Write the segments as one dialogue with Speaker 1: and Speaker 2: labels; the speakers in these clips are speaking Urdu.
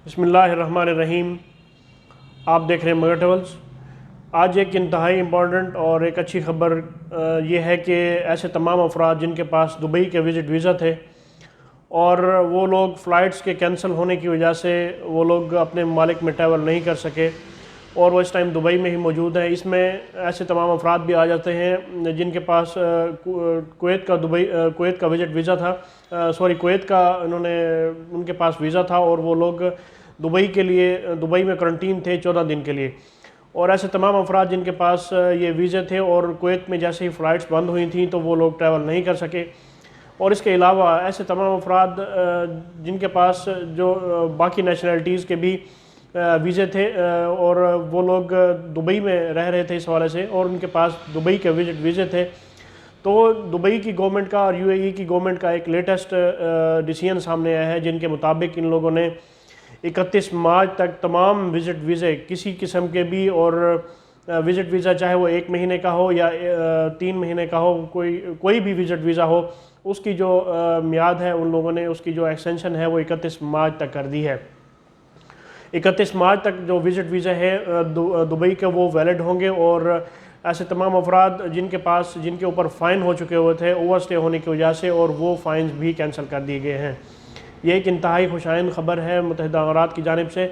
Speaker 1: بسم اللہ الرحمن الرحیم۔ آپ دیکھ رہے ہیں مگر ٹریولز۔ آج ایک انتہائی امپورٹنٹ اور ایک اچھی خبر یہ ہے کہ ایسے تمام افراد جن کے پاس دبئی کے وزٹ ویزا تھے اور وہ لوگ فلائٹس کے کینسل ہونے کی وجہ سے وہ لوگ اپنے ممالک میں ٹریول نہیں کر سکے اور وہ اس ٹائم دبئی میں ہی موجود ہیں، اس میں ایسے تمام افراد بھی آ جاتے ہیں جن کے پاس کویت کا وزٹ ویزا تھا، کویت کا ان کے پاس ویزا تھا اور وہ لوگ دبئی میں کرنٹین تھے 14 دن کے لیے۔ اور ایسے تمام افراد جن کے پاس یہ ویزے تھے اور کویت میں جیسے ہی فلائٹس بند ہوئی تھیں تو وہ لوگ ٹریول نہیں کر سکے۔ اور اس کے علاوہ ایسے تمام افراد جن کے پاس جو باقی نیشنلٹیز کے بھی ویزے تھے اور وہ لوگ دبئی میں رہ رہے تھے اس حوالے سے اور ان کے پاس دبئی کے وزٹ ویزے تھے، تو دبئی کی گورنمنٹ کا اور UAE کی گورنمنٹ کا ایک لیٹسٹ ڈیسیژن سامنے آیا ہے، جن کے مطابق ان لوگوں نے 31 مارچ تک تمام وزٹ ویزے کسی قسم کے بھی، اور وزٹ ویزا چاہے وہ 1 مہینے کا ہو یا 3 مہینے کا ہو، کوئی بھی وزٹ ویزا ہو، اس کی جو میعاد ہے ان لوگوں نے اس کی جو ایکسٹینشن ہے وہ 31 مارچ تک کر دی ہے۔ 31 مارچ تک جو وزٹ ویزا ہے دبئی کے وہ ویلڈ ہوں گے، اور ایسے تمام افراد جن کے اوپر فائن ہو چکے ہوئے تھے اوور اسٹے ہونے کی وجہ سے، اور وہ فائنز بھی کینسل کر دیے گئے ہیں۔ یہ ایک انتہائی خوشائند خبر ہے متحدہ عربات کی جانب سے،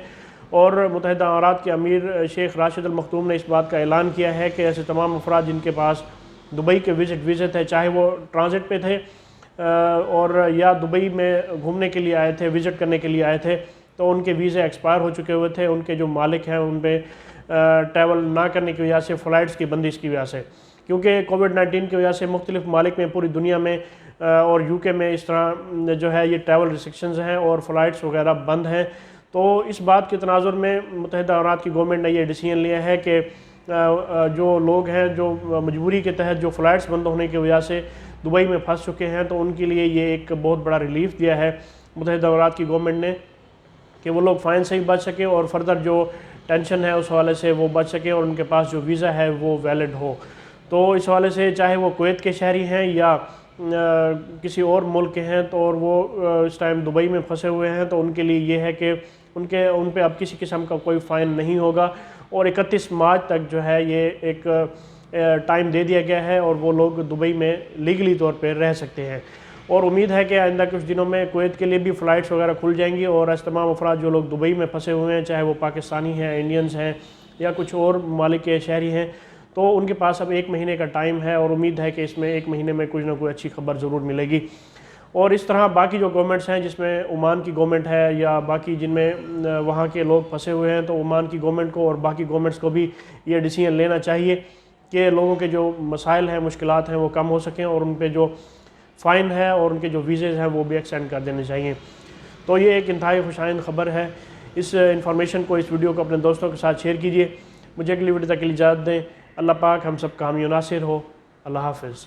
Speaker 1: اور متحدہ عربات کے امیر شیخ راشد المختوم نے اس بات کا اعلان کیا ہے کہ ایسے تمام افراد جن کے پاس دبئی کے وزٹ ویزے تھے، چاہے وہ ٹرانزٹ پہ تھے اور یا دبئی میں گھومنے کے لیے آئے تھے، وزٹ کرنے کے لیے آئے تھے، تو ان کے ویزے ایکسپائر ہو چکے ہوئے تھے، ان کے جو مالک ہیں ان پہ ٹریول نہ کرنے کی وجہ سے، فلائٹس کی بندش کی وجہ سے، کیونکہ کووڈ-19 کی وجہ سے مختلف ممالک میں پوری دنیا میں اور UK میں اس طرح جو ہے یہ ٹریول ریسٹرکشنز ہیں اور فلائٹس وغیرہ بند ہیں۔ تو اس بات کے تناظر میں متحدہ عربات کی گورنمنٹ نے یہ ڈیسیژن لیا ہے کہ جو لوگ ہیں جو مجبوری کے تحت جو فلائٹس بند ہونے کی وجہ سے دبئی میں پھنس چکے ہیں، تو ان کے لیے یہ ایک بہت بڑا ریلیف دیا ہے متحدہ عربات کی گورنمنٹ نے کہ وہ لوگ فائن سے ہی بچ سکیں اور فردر جو ٹینشن ہے اس حوالے سے وہ بچ سکیں اور ان کے پاس جو ویزا ہے وہ ویلڈ ہو۔ تو اس حوالے سے چاہے وہ کویت کے شہری ہیں یا کسی اور ملک کے ہیں، تو اور وہ اس ٹائم دبئی میں پھنسے ہوئے ہیں، تو ان کے لیے یہ ہے کہ ان پہ اب کسی قسم کا کوئی فائن نہیں ہوگا، اور 31 مارچ تک جو ہے یہ ایک ٹائم دے دیا گیا ہے اور وہ لوگ دبئی میں لیگلی طور پہ رہ سکتے ہیں۔ اور امید ہے کہ آئندہ کچھ دنوں میں کویت کے لیے بھی فلائٹس وغیرہ کھل جائیں گی، اور اس تمام افراد جو لوگ دبئی میں پھنسے ہوئے ہیں، چاہے وہ پاکستانی ہیں، انڈینز ہیں یا کچھ اور ممالک کے شہری ہیں، تو ان کے پاس اب 1 مہینے کا ٹائم ہے، اور امید ہے کہ اس میں 1 مہینے میں کچھ نہ کوئی اچھی خبر ضرور ملے گی۔ اور اس طرح باقی جو گورنمنٹس ہیں، جس میں عمان کی گورنمنٹ ہے یا باقی جن میں وہاں کے لوگ پھنسے ہوئے ہیں، تو عمان کی گورنمنٹ کو اور باقی گورنمنٹس کو بھی یہ ڈیسیژن لینا چاہیے کہ لوگوں کے جو مسائل ہیں، مشکلات ہیں، وہ کم ہو سکیں، اور ان پہ جو فائن ہے اور ان کے جو ویزے ہیں وہ بھی ایکسٹینڈ کر دینے چاہیے۔ تو یہ ایک انتہائی خوشائند خبر ہے۔ اس انفارمیشن کو، اس ویڈیو کو اپنے دوستوں کے ساتھ شیئر کیجیے۔ مجھے اگلی ویڈیو تک کے لیے اجازت دیں۔ اللہ پاک ہم سب کا حامی و ناصر ہو۔ اللہ حافظ۔